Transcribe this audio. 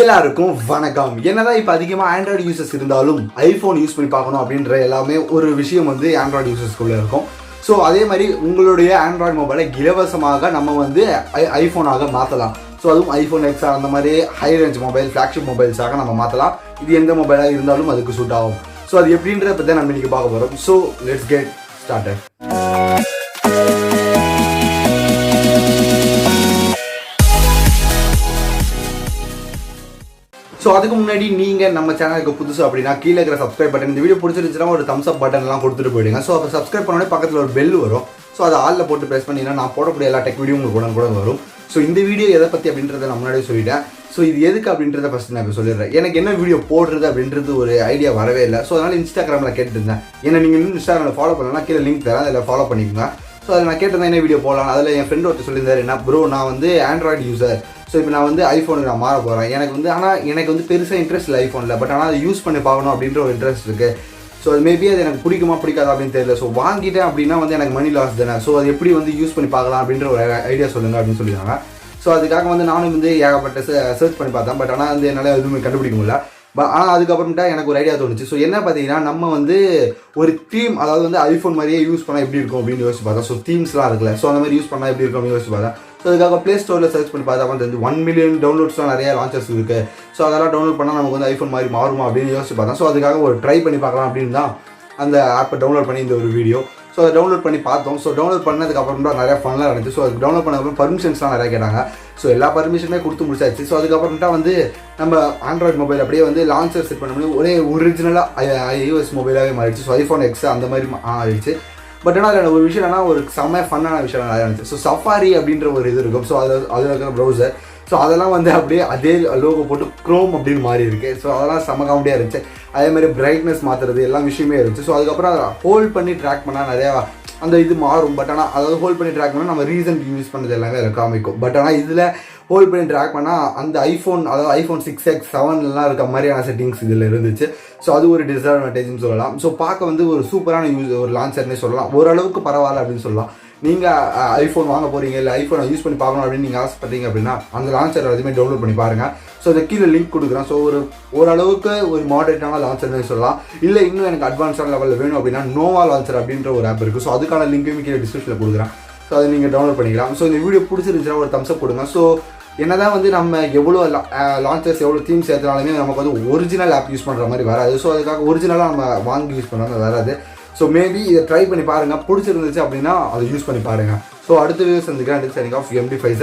எல்லாருக்கும் வணக்கம். என்னதான் இப்போ அதிகமாக ஆண்ட்ராய்டு யூசர்ஸ் இருந்தாலும் ஐஃபோன் யூஸ் பண்ணி பார்க்கணும் அப்படின்ற எல்லாமே ஒரு விஷயம் வந்து ஆண்ட்ராய்டு யூசர்ஸ்குள்ளே இருக்கும். ஸோ அதே மாதிரி உங்களுடைய ஆண்ட்ராய்டு மொபைலை இலவசமாக நம்ம வந்து ஐஃபோனாக மாற்றலாம். ஸோ அதுவும் ஐஃபோன் எக்ஸ் அந்த மாதிரி ஹை ரேஞ்ச் மொபைல் ஃப்ளாக்ஷிப் மொபைல்ஸாக நம்ம மாற்றலாம். இது எந்த மொபைலாக இருந்தாலும் அதுக்கு சூட் ஆகும். ஸோ அது எப்படின்றத பற்றி நம்ம இன்றைக்கி பார்க்க போகிறோம். So let's get started. So அதுக்கு முன்னாடி நீங்கள் நம்ம சேனலுக்கு புதுசு அப்படின்னா கீழே இருக்கிற சப்ஸ்கிரைப் பட்டன், இந்த வீடியோ பிடிச்சிருந்துச்சுன்னா ஒரு தம்ஸ் அப் பட்டன்லாம் கொடுத்துட்டு போயிடுங்க. ஸோ அப்போ சப்ஸ்கிரைப் பண்ணோடனே பக்கத்தில் ஒரு பெல் வரும். ஸோ அதை ஆளில் போட்டு ப்ரெஸ் பண்ணிங்கன்னா நான் போடக்கூடிய எல்லா டெக் வீடியோ உங்களுக்கு கூட வரும். ஸோ இந்த வீடியோ எதை பற்றி அப்படின்றத நான் முன்னாடியே சொல்லிட்டேன். ஸோ இது எதுக்கு அப்படின்றத ஃபஸ்ட்டு நான் இப்போ சொல்லிடுறேன். எனக்கு என்ன வீடியோ போடுறது அப்படின்றது ஒரு ஐடியா வரவே இல்லை. ஸோ அதனால் இன்ஸ்டாகிராமில் கேட்டுருந்தேன். ஏன்னா நீங்கள் இன்னும் இன்ஸ்டாகிராமில் ஃபாலோ பண்ணலாம், கீழே லிங்க் தரேன், அதில் ஃபாலோ பண்ணிக்கோங்க. ஸோ அதில் நான் கேட்டிருந்தேன் என்ன வீடியோ போடலாம். அதில் என் ஃப்ரெண்ட் ஒருத்தர் சொல்லியிருந்தார், என்ன ப்ரோ நான் வந்து ஆண்ட்ராய்டு யூசர், ஸோ இப்போ நான் வந்து ஐஃபோனுக்கு நான் மாற போகிறேன். எனக்கு வந்து பெருசாக இன்ட்ரெஸ்ட் இல்லை ஐஃபோனில், பட் ஆனால் அதை யூஸ் பண்ணி பார்க்கணும் அப்படின்ற ஒரு இன்ட்ரெஸ்ட் இருக்குது. ஸோ அது மேபி அது எனக்கு பிடிக்குமா பிடிக்காதா அப்படின்னு தெரியல. ஸோ வாங்கிட்டேன் அப்படின்னா வந்து எனக்கு மணி லாஸ் தானே. ஸோ அது எப்படி வந்து யூஸ் பண்ணி பார்க்கலாம் அப்படின்ற ஒரு ஐடியா சொல்லுங்கள் அப்படின்னு சொல்லியிருக்காங்க. ஸோ அதுக்காக வந்து நானும் வந்து ஏகப்பட்ட சர்ச் பண்ணி பார்த்தேன். பட் ஆனால் வந்து என்னால் எதுவுமே கண்டுபிடிக்க முடியல. ஆனால் அதுக்கப்புறமேட்டா எனக்கு ஒரு ஐடியா தோணுச்சு. ஸோ என்ன பார்த்தீங்கன்னா, நம்ம வந்து ஒரு தீம், அதாவது வந்து ஐஃபோன் மாதிரியே யூஸ் பண்ணால் எப்படி இருக்கும் அப்படின்னு யோசிச்சு பார்த்தா. ஸோ தீம்ஸ்லாம் இருக்குல்ல, ஸோ அந்த மாதிரி யூஸ் பண்ணால் எப்படி இருக்கும் அப்படின்னு யோசிச்சு பார்த்தா. ஸோ அதுக்காக ப்ளே ஸ்டோரில் சர்ச் பண்ணி பார்த்தா வந்து 1 மில்லியன் டவுன்லோட்ஸ்லாம் நிறைய லான்ச்சர்ஸ் இருக்குது. ஸோ அதெல்லாம் டவுன்லோட் பண்ணால் நமக்கு வந்து ஐஃபோன் மாதிரி மாறுமா அப்படின்னு யோசிச்சு பார்த்தா. ஸோ அதுக்காக ஒரு ட்ரை பண்ணி பார்க்கலாம் அப்படின்னு தான் அந்த ஆப்பை டவுன்லோட் பண்ணி இந்த ஒரு வீடியோ. ஸோ அதை டவுன்லோட் பண்ணி பார்த்தோம். ஸோ டவுன்லோட் பண்ணதுக்கப்புறம் தான் நிறையா ஃபன்லாம் நடந்துச்சு. ஸோ அதுக்கு டவுன்லோட் பண்ணதுக்கப்புறம் பர்மிஷன்ஸ்லாம் நிறையா கேட்டாங்க. ஸோ எல்லா பர்மிஷனுமே கொடுத்து முடிச்சாச்சு. ஸோ அதுக்கப்புறம்ட்டா வந்து நம்ம ஆண்ட்ராய்டு மொபைல் அப்படியே வந்து லான்ச்சர் செட் பண்ண முடியும். ஒரே ஒரிஜினலாக ஐஓஎஸ் மொபைலாகவே மாறிடுச்சு. ஸோ ஐஃபோன் எக்ஸ் அந்த மாதிரி ஆயிடுச்சு. பட் ஆனால் அதில் ஒரு விஷயம் என்னன்னா, ஒரு செம்ம ஃபன்னான விஷயம் நிறையா இருந்துச்சு. ஸோ சஃபாரி அப்படின்ற ஒரு இது இருக்கும். ஸோ அதில் இருக்கிற ப்ரௌசர், ஸோ அதெல்லாம் வந்து அப்படியே அதே லோகோ போட்டு க்ரோம் அப்படின்னு மாறி இருக்குது. ஸோ அதெல்லாம் செம்ம காமெடியாக இருந்துச்சு. அதே மாதிரி பிரைட்னஸ் மாற்றுறது எல்லா விஷயமே இருந்துச்சு. ஸோ அதுக்கப்புறம் அதை ஹோல்ட் பண்ணி ட்ராக் பண்ணால் நிறையா அந்த இது மாறும். பட் ஆனால் அதாவது ஹோல்ட் பண்ணி ட்ராக் பண்ணால் நம்ம ரீசன்ட் யூஸ் பண்ணது எல்லாமே அதில் காமிக்கும். பட் ஆனால் இதில் ஹோல்ட் பண்ணி ட்ராக் பண்ணால் அந்த ஐஃபோன், அதாவது ஐஃபோன் 6X 7 இருக்க மாதிரியான செட்டிங்ஸ் இதில் இருந்துச்சு. ஸோ அது ஒரு டிஸ்அட்வான்டேஜ்னு சொல்லலாம். ஸோ பார்க்க வந்து ஒரு சூப்பரான ஒரு லான்ச்சர்னே சொல்லலாம். ஓரளவுக்கு பரவாயில்ல அப்படின்னு சொல்லலாம். நீங்கள் ஐஃபோன் வாங்க போகிறீங்க, இல்லை ஐஃபோனை யூஸ் பண்ணி பார்க்கணும் அப்படின்னு நீங்கள் ஆசைப்பட்டீங்க அப்படின்னா அந்த லான்ச்சர் எல்லாத்தையுமே டவுன்லோட் பண்ணி பாருங்கள். ஸோ அதை கீழே லிங்க் கொடுக்குறேன். ஸோ ஓரளவுக்கு ஒரு மாடரேட்டான லான்ச்சர்னு சொல்லலாம். இல்லை இன்னும் எனக்கு அட்வான்ஸான லெவலில் வேணும் அப்படின்னா நோவா லான்ச்சர் அப்படின்ற ஒரு ஆப் இருக்குது. ஸோ அதுக்கான லிங்க்கையும் கீழே டிஸ்கிரிப்ஷனில் கொடுக்குறேன். ஸோ அதை நீங்கள் டவுன்லோட் பண்ணிக்கலாம். ஸோ இந்த வீடியோ பிடிச்சிருந்துச்சுன்னா ஒரு தம்ஸ் அப் கொடுங்க. ஸோ என்னதான் வந்து நம்ம எவ்வளோ லான்ச்சர்ஸ் எவ்வளோ தீம்ஸ் ஏற்றினாலுமே நமக்கு வந்து ஒரிஜினல் ஆப் யூஸ் பண்ணுற மாதிரி வராது. ஸோ அதுக்காக ஒரிஜினலாக நம்ம வாங்கி யூஸ் பண்ணுற மாதிரி வராது. ஸோ மேபி இதை ட்ரை பண்ணி பாருங்கள். பிடிச்சிருந்துச்சு அப்படின்னா அதை யூஸ் பண்ணி பாருங்கள். ஸோ அடுத்த வீடியோ சந்திக்கிறேன். MD5